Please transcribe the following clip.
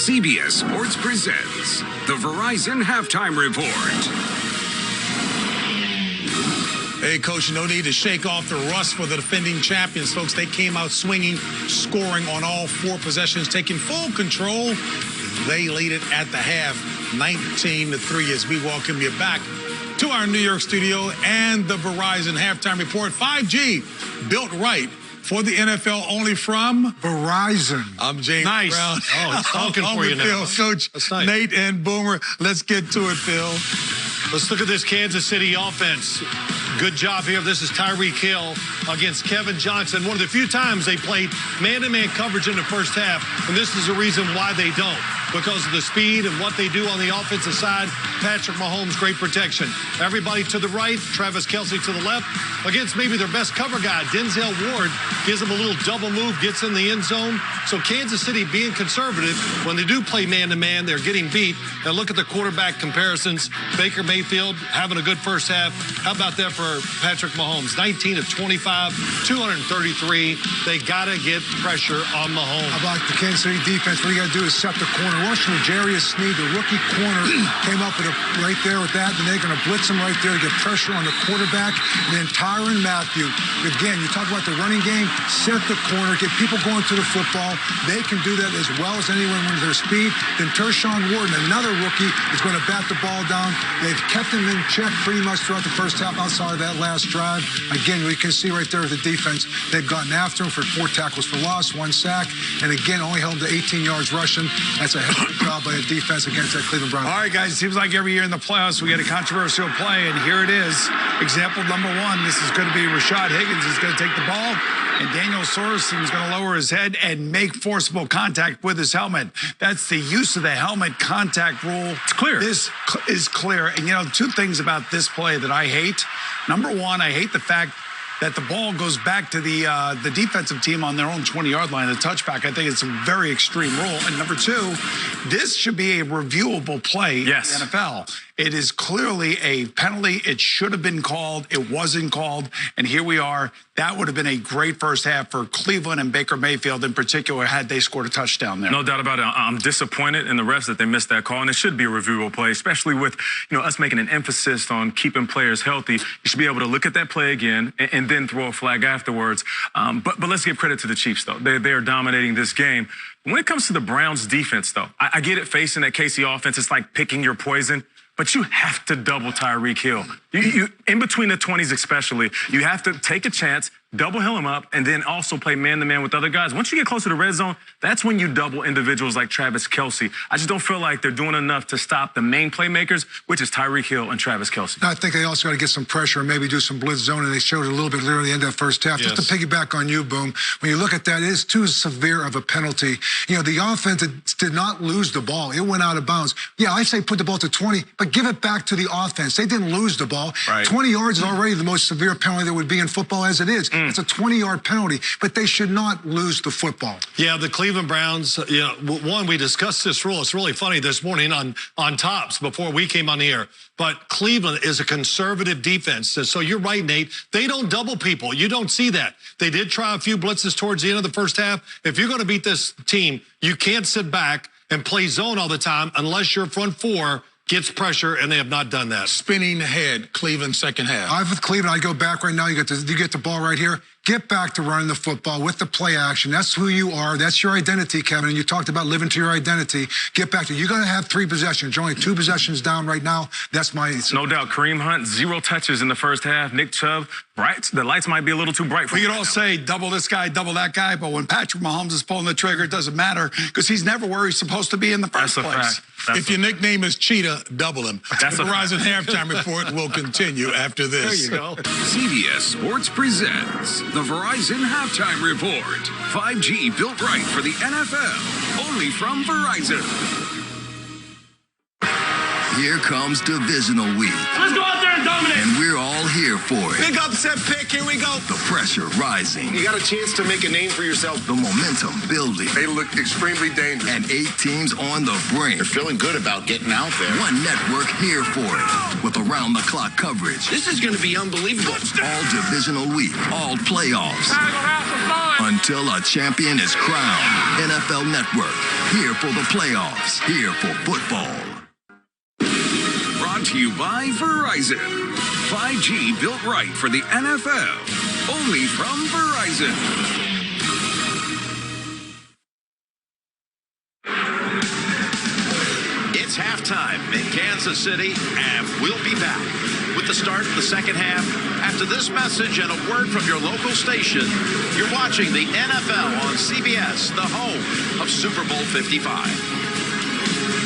CBS Sports presents the Verizon Halftime Report. Hey, Coach, no need to shake off the rust for the defending champions, folks. They came out swinging, scoring on all 4 possessions, taking full control. They lead it at the half, 19-3, as we welcome you back to our New York studio and the Verizon Halftime Report. 5G, built right for the NFL, only from Verizon. I'm James Brown. Oh, he's talking for you now. Coach nice. Nate and Boomer. Let's get to it, Phil. Let's look at this Kansas City offense. Good job here. This is Tyreek Hill against Kevin Johnson. One of the few times they played man-to-man coverage in the first half, and this is the reason why they don't. Because of the speed and what they do on the offensive side, Patrick Mahomes, great protection. Everybody to the right, Travis Kelce to the left. Against maybe their best cover guy, Denzel Ward, gives them a little double move, gets in the end zone. So Kansas City being conservative, when they do play man-to-man, they're getting beat. And look at the quarterback comparisons. Baker Mayfield having a good first half. How about that for Patrick Mahomes? 19 of 25, 233. They got to get pressure on Mahomes. How about the Kansas City defense? What you got to do is set the corner. Rushing Jarius Sneed, the rookie corner, came up with right there with that. Then they're going to blitz him right there to get pressure on the quarterback. And then Tyrann Mathieu. Again, you talk about the running game, set the corner, get people going to the football. They can do that as well as anyone with their speed. Then Tershawn Ward, another rookie, is going to bat the ball down. They've kept him in check pretty much throughout the first half outside of that last drive. Again, we can see right there with the defense, they've gotten after him for 4 tackles for loss, 1 sack, and again, only held him to 18 yards rushing. That's a hell of a job by the defense against that Cleveland Browns. All right, guys, it seems like every year in the playoffs we get a controversial play, and here it is. Example number 1, this is going to be Rashad Higgins is going to take the ball, and Daniel Sorensen is going to lower his head and make forcible contact with his helmet. That's the use of the helmet contact rule. It's clear. This is clear. And, 2 things about this play that I hate. Number 1, I hate the fact that the ball goes back to the defensive team on their own 20-yard line, the touchback. I think it's a very extreme rule. And number 2, this should be a reviewable play in the NFL. It is clearly a penalty. It should have been called. It wasn't called. And here we are. That would have been a great first half for Cleveland and Baker Mayfield in particular had they scored a touchdown there. No doubt about it. I'm disappointed in the refs that they missed that call, and it should be a reviewable play, especially with us making an emphasis on keeping players healthy. You should be able to look at that play again and then throw a flag afterwards. But let's give credit to the Chiefs, though. They are dominating this game. When it comes to the Browns' defense, though, I get it, facing that KC offense, it's like picking your poison. But you have to double Tyreek Hill. You in between the 20s especially, you have to take a chance, double him up, and then also play man-to-man with other guys. Once you get closer to red zone, that's when you double individuals like Travis Kelce. I just don't feel like they're doing enough to stop the main playmakers, which is Tyreek Hill and Travis Kelce. I think they also got to get some pressure and maybe do some blitz zone, and they showed it a little bit later at the end of that first half. Yes. Just to piggyback on you, Boom, when you look at that, it is too severe of a penalty. The offense did not lose the ball. It went out of bounds. Yeah, I say put the ball to 20, but give it back to the offense. They didn't lose the ball. Right. 20 yards is already the most severe penalty that would be in football as it is. It's a 20-yard penalty, but they should not lose the football. Yeah, the Cleveland Browns, one, we discussed this rule. It's really funny this morning on Tops before we came on the air. But Cleveland is a conservative defense. So you're right, Nate. They don't double people. You don't see that. They did try a few blitzes towards the end of the first half. If you're going to beat this team, you can't sit back and play zone all the time unless your front 4 gets pressure, and they have not done that. Spinning ahead, Cleveland second half. I'm with Cleveland. I go back right now. You get the ball right here. Get back to running the football with the play action. That's who you are. That's your identity, Kevin. And you talked about living to your identity. Get back to it. You're going to have 3 possessions. You're only 2 possessions down right now. That's my answer. No doubt. Kareem Hunt, 0 touches in the first half. Nick Chubb, bright. The lights might be a little too bright for We him could all say double this guy, double that guy, but when Patrick Mahomes is pulling the trigger, it doesn't matter because he's never where he's supposed to be in the first place. That's a fact. If your nickname is Cheetah, double him. That's the a Verizon Halftime Report will continue after this. There you go. CBS Sports presents the Verizon Halftime Report. 5G built right for the NFL, only from Verizon. Here comes Divisional Week. Let's go out there and dominate. And we're all here for it. Big upset pick, here we go. The pressure rising. You got a chance to make a name for yourself. The momentum building. They look extremely dangerous. And 8 teams on the brink. They're feeling good about getting out there. One network here for it. With around-the-clock coverage. This is going to be unbelievable. All Divisional Week. All playoffs. Until a champion is crowned. NFL Network. Here for the playoffs. Here for football. Brought to you by Verizon. 5G built right for the NFL. Only from Verizon. It's halftime in Kansas City, and we'll be back with the start of the second half. After this message and a word from your local station, you're watching the NFL on CBS, the home of Super Bowl 55.